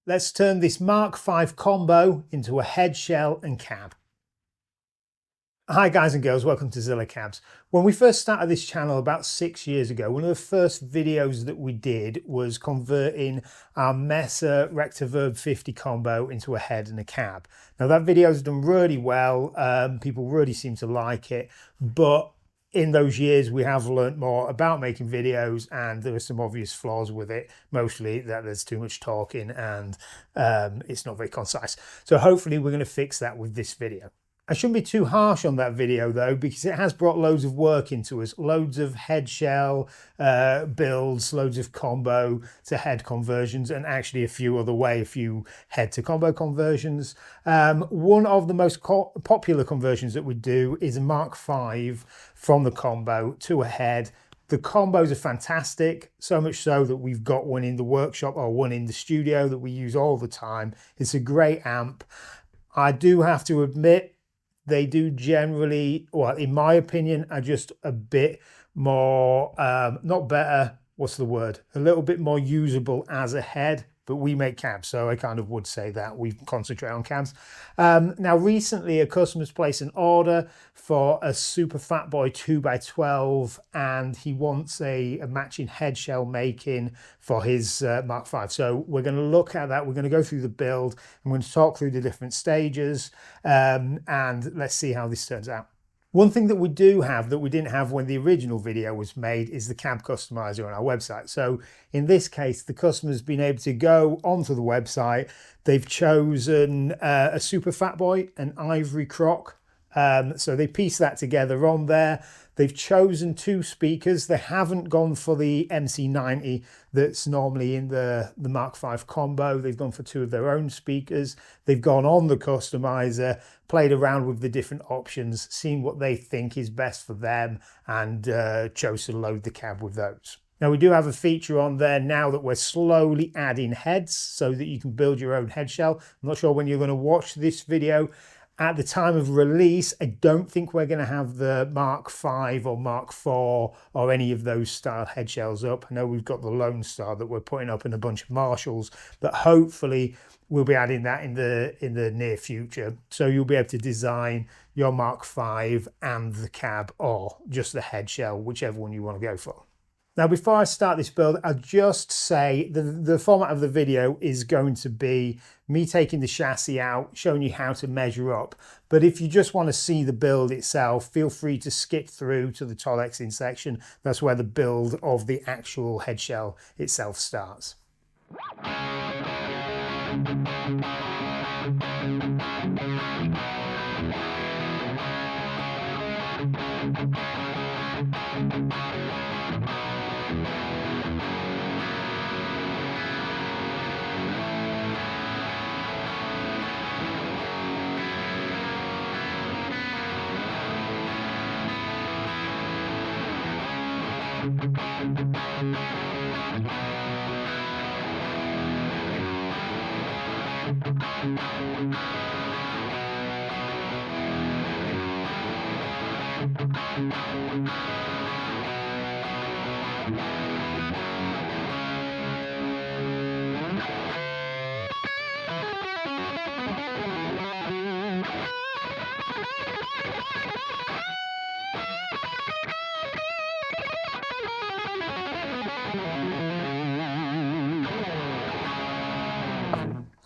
let's turn this Mark V combo into a head shell and cab. Hi guys and girls, welcome to Zilla Cabs. When we first started this channel about 6 years ago, one of the first videos that we did was converting our Mesa Rectiverb 50 combo into a head and a cab. Now that video has done really well, people really seem to like it, but in those years we have learnt more about making videos and there are some obvious flaws with it, mostly that there's too much talking and it's not very concise. So hopefully we're going to fix that with this video. I shouldn't be too harsh on that video though, because it has brought loads of work into us, loads of head shell builds, loads of combo to head conversions, and actually a few head to combo conversions. One of the most popular conversions that we do is a Mark V from the combo to a head. The combos are fantastic, so much so that we've got one in the workshop or one in the studio that we use all the time. It's a great amp. I do have to admit, they do generally, well, in my opinion, are just a bit more, not better, what's the word? A little bit more usable as a head, but we make cabs, so I kind of would say that we concentrate on cabs. Now, recently, a customer's placed an order for a Super Fat Boy 2x12, and he wants a matching head shell making for his Mark V. So we're going to look at that. We're going to go through the build. I'm going to talk through the different stages, and let's see how this turns out. One thing that we do have that we didn't have when the original video was made is the cab customizer on our website. So in this case, the customer's been able to go onto the website. They've chosen a Super Fat Boy, an Ivory Croc. So they piece that together on there. They've chosen two speakers. They haven't gone for the MC90 that's normally in the Mark V combo. They've gone for two of their own speakers. They've gone on the customizer, played around with the different options, seen what they think is best for them, and chose to load the cab with those. Now we do have a feature on there now that we're slowly adding heads so that you can build your own head shell. I'm not sure when you're going to watch this video. At the time of release, I don't think we're going to have the Mark V or Mark IV or any of those style head shells up. I know we've got the Lone Star that we're putting up and a bunch of Marshalls, but hopefully we'll be adding that in the near future. So you'll be able to design your Mark V and the cab, or just the head shell, whichever one you want to go for. Now, before I start this build, I'll just say the format of the video is going to be me taking the chassis out, showing you how to measure up. But if you just want to see the build itself, feel free to skip through to the Tolexing section. That's where the build of the actual head shell itself starts.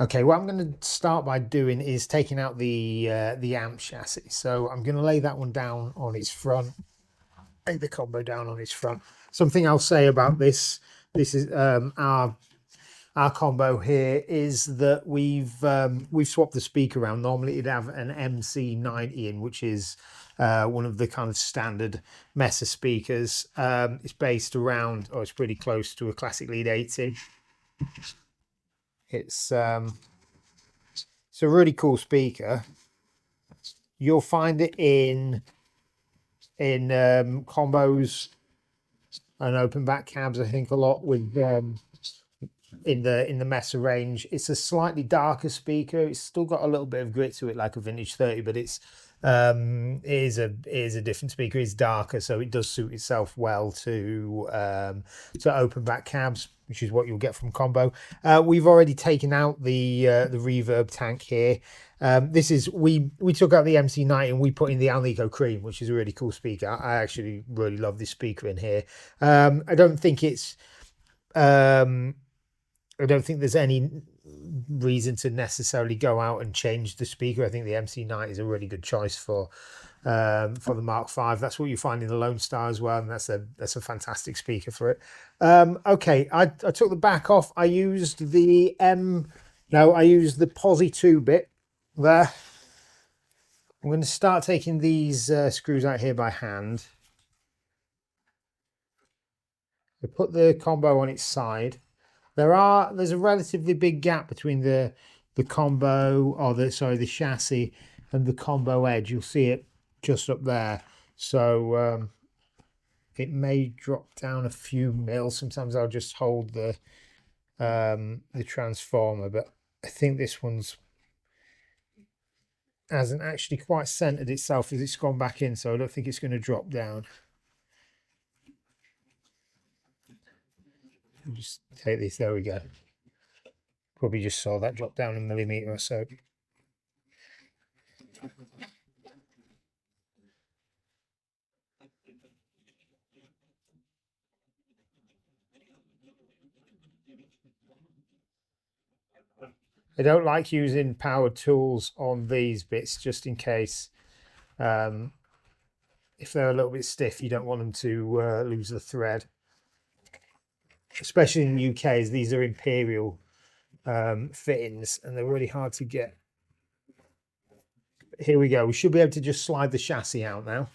Okay, what I'm going to start by doing is taking out the amp chassis. So I'm going to lay that one down on its front, lay the combo down on its front. Something I'll say about this is our combo here is that we've swapped the speaker around. Normally it'd have an MC90 in, which is one of the kind of standard Mesa speakers. It's based around, or it's pretty close to a Classic Lead 80. It's a really cool speaker. You'll find it in combos and open back cabs, I think, a lot with in the Mesa range. It's a slightly darker speaker. It's still got a little bit of grit to it, like a vintage 30, but it's It is a different speaker. It's darker, so it does suit itself well to open back cabs, which is what you'll get from combo. We've already taken out the reverb tank here. This is we took out the MC90 and we put in the Alnico Cream, which is a really cool speaker. I actually really love this speaker in here. I don't think it's I don't think there's any reason to necessarily go out and change the speaker. I think the MC90 is a really good choice for the Mark V. That's what you find in the Lone Star as well, and that's a fantastic speaker for it. Okay, I took the back off. I used the Posi 2 bit there. I'm going to start taking these screws out here by hand. I put the combo on its side. There's a relatively big gap between the combo, or the chassis and the combo edge. You'll see it just up there. So it may drop down a few mil. Sometimes I'll just hold the transformer, but I think this one's hasn't actually quite centered itself as it's gone back in, so I don't think it's going to drop down. I'll just take this, there we go. Probably just saw that drop down a millimeter or so. I don't like using power tools on these bits just in case if they're a little bit stiff, you don't want them to lose the thread. Especially in the UK, as these are Imperial fittings and they're really hard to get. Here we go. We should be able to just slide the chassis out now.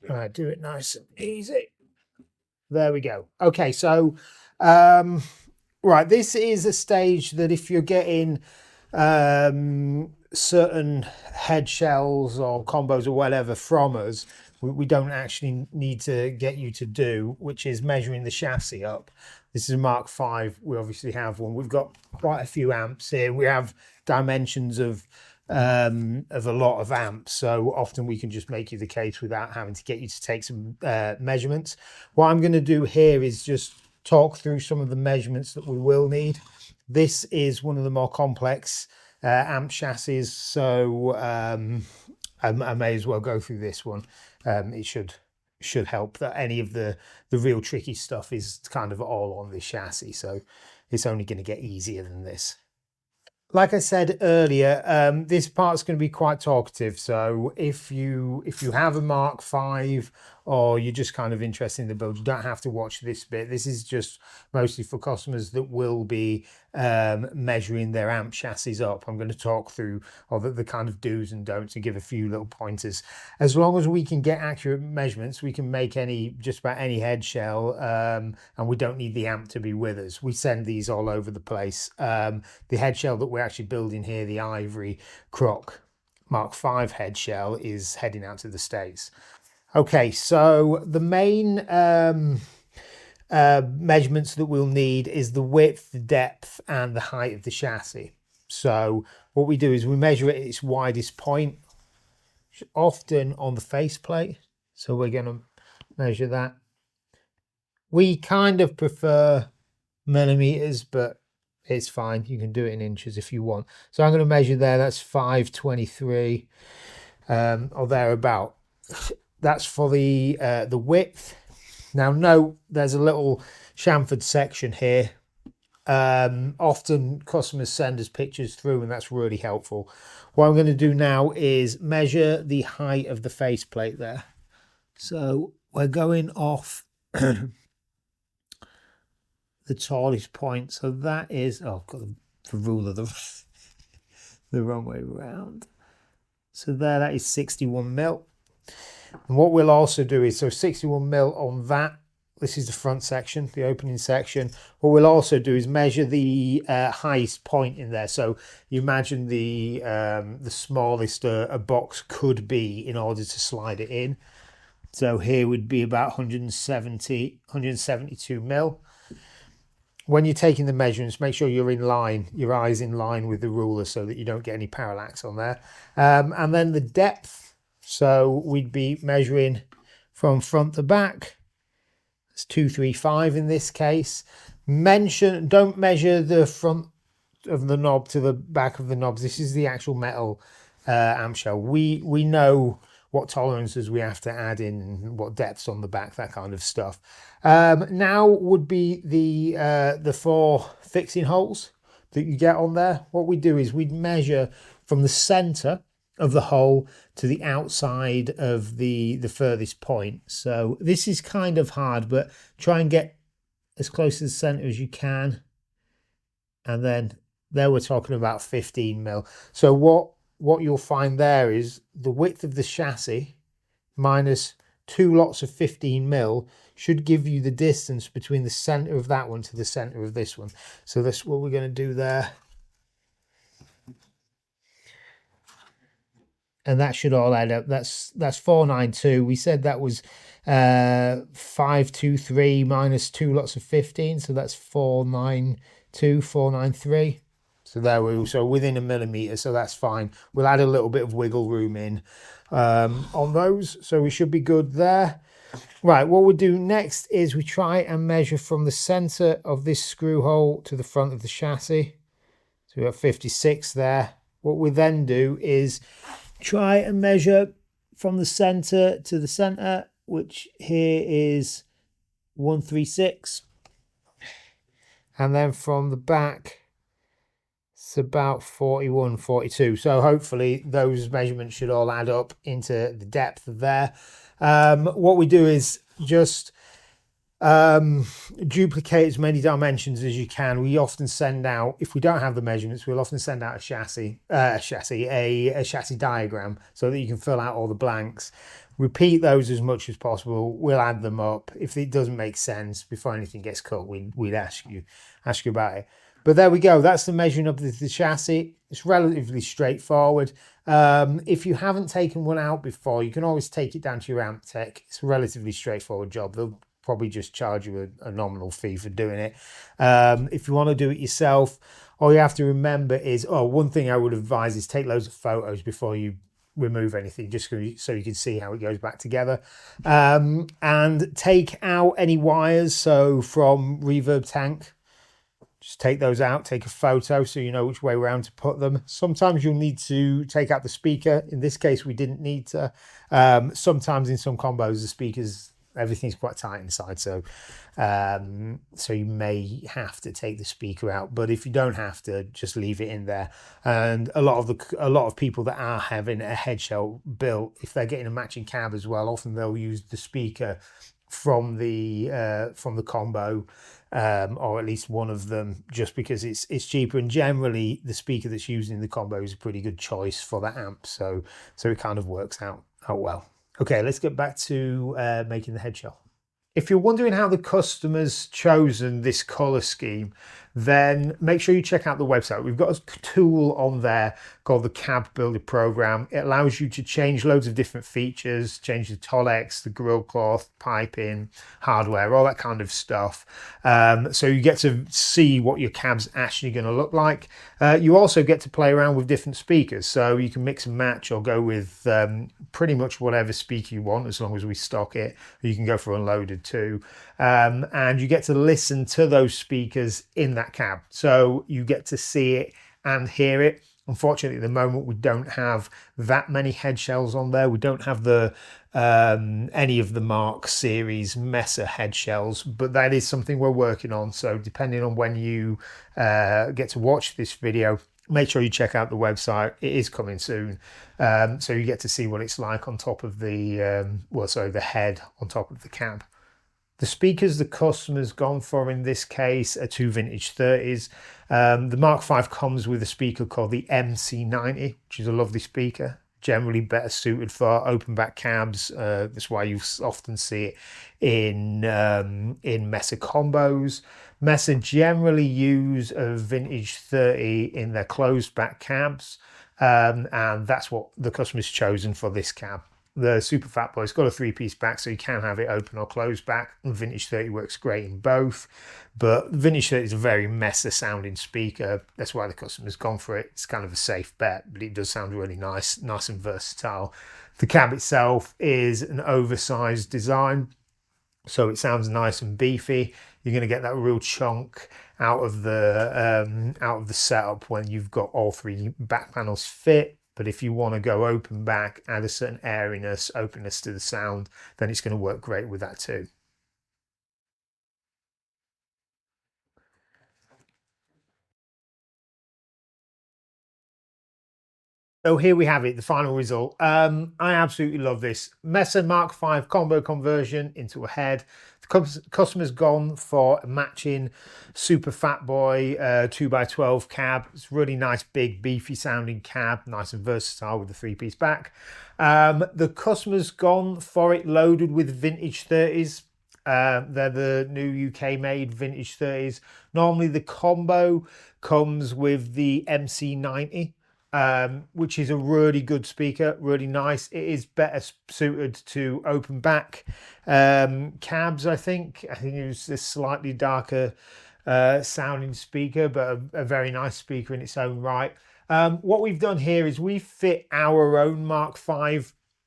All right, do it nice and easy. There we go. Okay, so right, this is a stage that if you're getting certain head shells or combos or whatever from us, we don't actually need to get you to do, which is measuring the chassis up. This is a Mark V. We obviously have one. We've got quite a few amps here. We have dimensions of a lot of amps, so often we can just make you the case without having to get you to take some measurements. What I'm going to do here is just talk through some of the measurements that we will need. This is one of the more complex amp chassis, so I may as well go through this one. It should help that any of the real tricky stuff is kind of all on this chassis, so it's only going to get easier than this. Like I said earlier, this part's going to be quite talkative. So if you have a Mark V or you're just kind of interested in the build, you don't have to watch this bit. This is just mostly for customers that will be measuring their amp chassis up. I'm going to talk through all the kind of do's and don'ts and give a few little pointers. As long as we can get accurate measurements, we can make just about any head shell, and we don't need the amp to be with us. We send these all over the place. The head shell that we're actually building here, the Ivory Croc Mark V head shell, is heading out to the States. Okay, so the main measurements that we'll need is the width, the depth, and the height of the chassis. So what we do is we measure it at its widest point, often on the faceplate. So we're going to measure that. We kind of prefer millimeters, but it's fine. You can do it in inches if you want. So I'm going to measure there. That's 523 or thereabout. That's for the width. Now note there's a little chamfered section here. Often customers send us pictures through, and that's really helpful. What I'm going to do now is measure the height of the faceplate there. So we're going off the tallest point. So that is, oh, I've got the ruler the wrong way around. So that is 61 mil. And what we'll also do is, so 61 mil on that, this is the front section, the opening section. What we'll also do is measure the highest point in there. So you imagine the smallest a box could be in order to slide it in. So here would be about 172 mil. When you're taking the measurements, make sure you're in line, your eyes in line with the ruler so that you don't get any parallax on there. And then the depth. So we'd be measuring from front to back. It's 235 in this case. Don't measure the front of the knob to the back of the knobs. This is the actual metal amp shell. We know what tolerances we have to add in, what depths on the back, that kind of stuff. Now would be the 4 fixing holes that you get on there. What we do is we'd measure from the center of the hole to the outside of the furthest point. So this is kind of hard, but try and get as close to the center as you can. And then there we're talking about 15 mil. So what you'll find there is the width of the chassis minus 2 lots of 15 mil should give you the distance between the center of that one to the center of this one. So that's what we're going to do there. And that should all add up. That's 492. We said that was 523 minus 2 lots of 15. So that's 492, 493. So there we so within a millimeter. So that's fine. We'll add a little bit of wiggle room in on those. So we should be good there. Right, what we'll do next is we try and measure from the center of this screw hole to the front of the chassis. So we've got 56 there. What we then do is try and measure from the center to the center, which here is 136. And then from the back, it's about 41, 42. So hopefully those measurements should all add up into the depth there. What we do is just duplicate as many dimensions as you can. We often send out, if we don't have the measurements, we'll often send out a chassis diagram so that you can fill out all the blanks. Repeat those as much as possible. We'll add them up. If it doesn't make sense before anything gets cut, we'd ask you about it. But there we go. That's the measuring up of the chassis. It's relatively straightforward. If you haven't taken one out before, you can always take it down to your amp tech. It's a relatively straightforward job. They'll probably just charge you a nominal fee for doing it. If you want to do it yourself, all you have to remember is, one thing I would advise is take loads of photos before you remove anything, just so you can see how it goes back together. And take out any wires. So from reverb tank, just take those out, take a photo so you know which way around to put them. Sometimes you'll need to take out the speaker. In this case, we didn't need to. Sometimes in some combos, the speakers, everything's quite tight inside, so you may have to take the speaker out. But if you don't have to, just leave it in there. And a lot of people that are having a head shell built, if they're getting a matching cab as well, often they'll use the speaker from the combo, or at least one of them, just because it's cheaper. And generally, the speaker that's used in the combo is a pretty good choice for that amp. So it kind of works out well. Okay, let's get back to making the head shell. If you're wondering how the customer's chosen this color scheme, then make sure you check out the website. We've got a tool on there called the Cab Builder Program. It allows you to change loads of different features, change the Tolex, the grill cloth, piping, hardware, all that kind of stuff. So you get to see what your cab's actually going to look like. You also get to play around with different speakers. So you can mix and match or go with pretty much whatever speaker you want, as long as we stock it. You can go for unloaded too. And you get to listen to those speakers in that cab. So you get to see it and hear it. Unfortunately, at the moment, we don't have that many head shells on there. We don't have the any of the Mark series Mesa head shells, but that is something we're working on. So depending on when you get to watch this video, make sure you check out the website. It is coming soon. So you get to see what it's like on top of the, the head on top of the cab. The speakers the customer's gone for in this case are 2 vintage 30s. The Mark V comes with a speaker called the MC90, which is a lovely speaker. generally better suited for open back cabs. That's why you often see it in Mesa combos. Mesa generally use a vintage 30 in their closed back cabs, and that's what the customer's chosen for this cab. The Super Fat Boy's got a 3-piece back, so you can have it open or closed back. And Vintage 30 works great in both, but Vintage 30 is a very Mesa sounding speaker. That's why the customer's gone for it. It's kind of a safe bet, but it does sound really nice and versatile. The cab itself is an oversized design, so it sounds nice and beefy. You're going to get that real chunk out of the setup when you've got all 3 back panels fit. But if you want to go open back, add a certain airiness, openness to the sound, then it's going to work great with that too. So here we have it, the final result. I absolutely love this. Mesa Mark 5 combo conversion into a head. The customer's gone for a matching Super Fat Boy 2x12 cab. It's really nice, big, beefy sounding cab, nice and versatile with the 3-piece back. The customer's gone for it loaded with vintage 30s. They're the new UK made vintage 30s. Normally the combo comes with the MC90. Which is a really good speaker, really nice. It is better suited to open back cabs, I think. I think it was a slightly darker sounding speaker, but a very nice speaker in its own right. What we've done here is we fit our own Mark V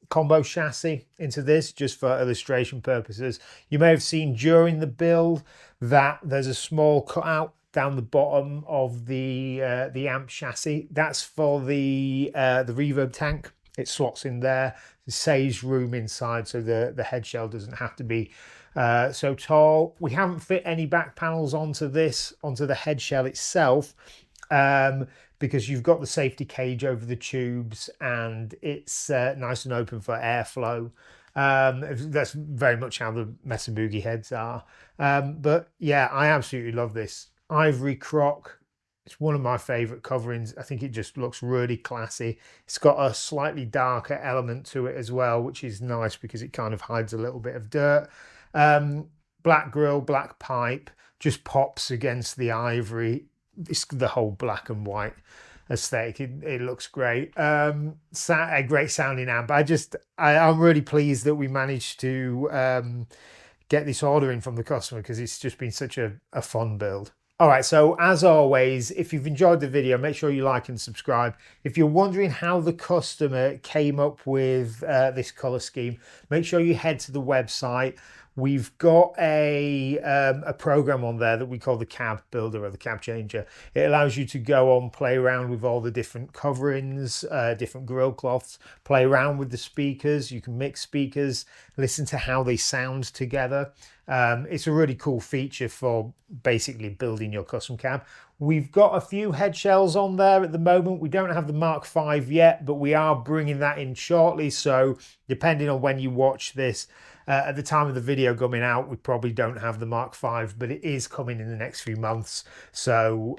combo chassis into this just for illustration purposes. You may have seen during the build that there's a small cutout down the bottom of the amp chassis. That's for the reverb tank. It slots in there. It saves room inside, so the head shell doesn't have to be so tall. We haven't fit any back panels onto the head shell itself, because you've got the safety cage over the tubes and it's nice and open for airflow. That's very much how the Mesa Boogie heads are. But yeah, I absolutely love this. Ivory croc, it's one of my favorite coverings. I think it just looks really classy. It's got a slightly darker element to it as well, which is nice because it kind of hides a little bit of dirt. Black grille, black pipe, just pops against the ivory. It's the whole black and white aesthetic. It looks great. A great sounding amp. I'm really pleased that we managed to get this order in from the customer, because it's just been such a fun build. All right, so as always, if you've enjoyed the video, make sure you like and subscribe. If you're wondering how the customer came up with this color scheme, make sure you head to the website. We've got a program on there that we call the Cab Builder or the Cab Changer. It allows you to go on, play around with all the different coverings, different grill cloths, play around with the speakers. You can mix speakers, listen to how they sound together. It's a really cool feature for basically building your custom cab. We've got a few head shells on there at the moment. We don't have the Mark V yet, but we are bringing that in shortly. So depending on when you watch this, at the time of the video coming out, we probably don't have the Mark V, but it is coming in the next few months. So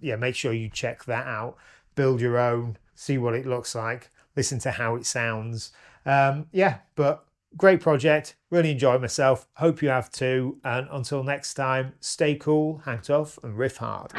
yeah, make sure you check that out. Build your own, see what it looks like, listen to how it sounds. Yeah, but great project. Really enjoyed myself. Hope you have too. And until next time, stay cool, hang tough, and riff hard.